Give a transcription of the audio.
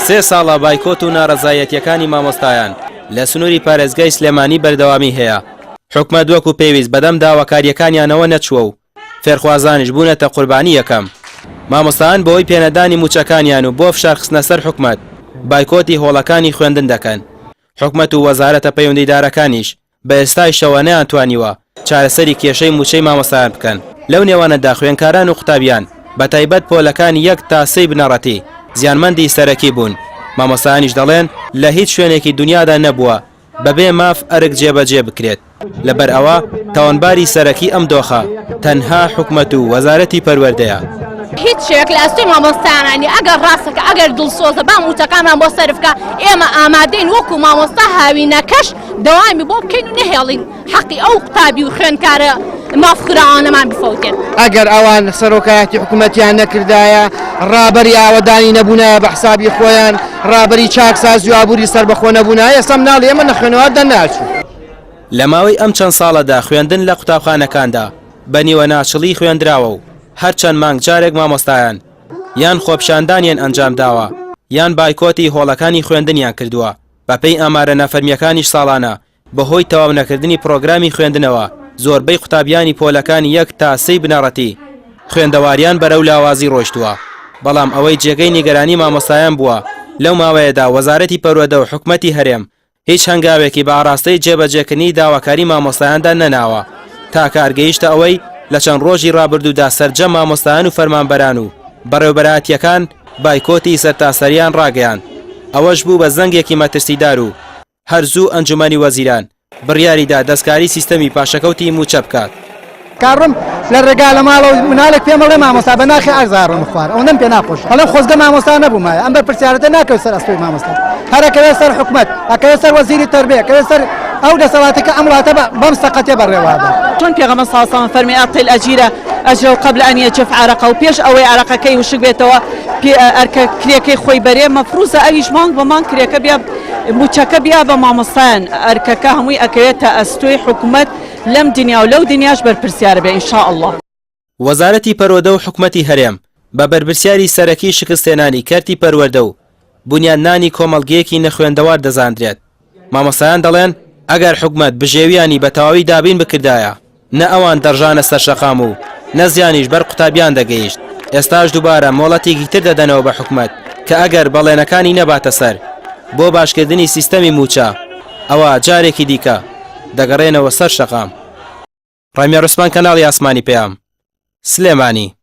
سێ ساڵە بایکۆت و ناڕەزایەتیەکانی مامۆستایان لە سنووری پارێزگای سلێمانی بەردەوامی هەیە. حکومەت وەکو پێویست بەدەم داواکاریەکانیانەوە نەچووە و فێرخوازانیش بوونەتە قوربانی یەکەم. مامۆستایان بەهۆی پێنەدانی موچەکانیان و بۆ فشارخستنە سەر حکومەت بایکۆتی هۆڵەکانی خوێندن دەکەن. حکومەت و وەزارەتە پەیوەندیدارەکانیش بە ئێستای شەوە نەیانتوانیوە چارەسەری کێشەی موچەی مامۆستایان بکەن. لەو نێوانەدا خوێندکاران و قوتابیان بە تایبەت پۆلەکانی 1 تا 3 بنەڕەتی زیانمەندی سەرەکی بوون. مامۆستایانیش دەڵێن لە هیچ شوێنێکی دنیادا نەبووە بەبێ ماف ئەرک جێبەجێ بکرێت. لەبەر ئەوە تاوانباری سەرەکی ئەم دۆخە تەنها حکومەت و وەزارەتی پەروەردەیە. هیچ شێک لە ئەستۆی مامۆستایانی ئەگەر ڕاستەکە ئەگەر دڵسۆزە با موچەکانمان بۆ سەرفکە ئێمە ئامادەین وەکو مامۆستا هاوینەکەش دەوامی بۆ بکەین و نەهێڵین حەقی ئەو قوتابی و خوێندکارە مافکراوانەمان بفەوتێن. ئەگەر ئەوان سەرۆکایەتی حکوومەتیان نەکردایە ڕابەری ئاوەدانی نەبوونایە بە حسابی خۆیان ڕابەری چاکسازی و ئابووری سەربەخۆ نەبوونایە ئێستا مناڵی ئێمە نەخوێنەوە دەرناچوو. لە ماوەی ئەم چەند ساڵەدا خوێندن لە قوتابخانەکاندا بە نیوە ناچڵی خوێندراوە و هەرچەند مانگ جارێک مامۆستایان یان خۆپشاندانیان ئەنجام داوە یان بایکۆتی هۆڵەکانی خوێندنیان کردووە. بەپێی ئامارە نەفەرمیەکانیش ساڵانە بەهۆی تەواو نەکردنی پرۆگرامی خوێندنەوە زۆربەی قوتابیانی پۆلەکانی 1 تا 3 بنەڕەتی خوێندەواریان بەرەو لاوازی ڕۆیشتووە. بەڵام ئەوەی جێگەی نیگەرانی مامۆستایان بووە لەو ماوەیەدا وەزارەتی پەروەردە و حکومەتی هەرێم هیچ هەنگاوێکی بە ئاراستەی جێبەجێکردنی داواکاری مامۆستایاندا نەناوە تا کارگەیشتە ئەوەی لە چەند ڕۆژی ڕابردوودا سەرجەم مامۆستایان و فەرمانبەران و بەڕێوەبەرهەتیەکان بایکۆتی سەرتاسەریان ڕاگەیاند. ئەوەش بوو بە زەنگێکی مەترسیدار و هەرزوو ئەنجومەنی وەزیران بڕیاریدا دەستکاری سیستەمی پاشەکەوتی موچە بکات. کارڕم لە ڕێگا لە ماڵەوە منالێک پێمەڵێ مامۆستا بە ناخی ئەرزارڕم خوار ئەو نەم پێ ناخۆش هەڵم خۆزگە مامۆستا نەبوومایە ئەم بەر پرسیارەتە ناکەوت سەر ئەستۆی مامۆستا هەرەکەوێت سەر حکومەت ئەکەوێت سەر وەزیری تەربیە ئەکەوێت سەر ئەو دەسەڵاتەکە ئەم وڵاتە بەم سەقەتێ بەڕێوەدا. چۆن پێغەمبەر صلی الله علیه و سلم فەرمی ئەعطی الأجیر ئەجره قبل أن يجف عرقه و پێش ئەوەی عرەقەکەی وشک بێتەوە ئەرکە کرێکەی خۆی بەرێ مەفروزە ئەویش مانگ بە مانگ کرێکە بیا موچەکە بیا بە مامۆستایان ئەرکەکە هەمووی ئەکەوێتە ئەستۆی حکومەت لەم دنیا و لەو دنیاش بەرپرسیارە بێ ئینشاء الله. وەزارەتی پەروەردە و حکومەتی هەرێم بە بەرپرسیاری سەرەکی شکستێنانی کەرتی پەروەردە و بنیادنانی کۆمەڵگەیەکی نەخوێندەوار دەزاندرێت. مامۆستایان دەڵێن ئەگەر حکومەت بژێویانی بە تەواوی دابین بکردایە نە ئەوان دەڕژانە سەر شەقام و نە زیانیش بەر قوتابیان دەگەیشت. ئێستاش دووبارە مۆڵەتێکی تر دەدەنەوە بە حکومەت کە ئەگەر بەڵێنەکانی نەباتە سەر بۆ باشکردنی سیستەمی موچە ئەوە جارێکی دیکە دەگەڕێنەوە سەر شەقام. ڕەمی ڕوسمان کەناڵی ئاسمانی پێام سلێمانی.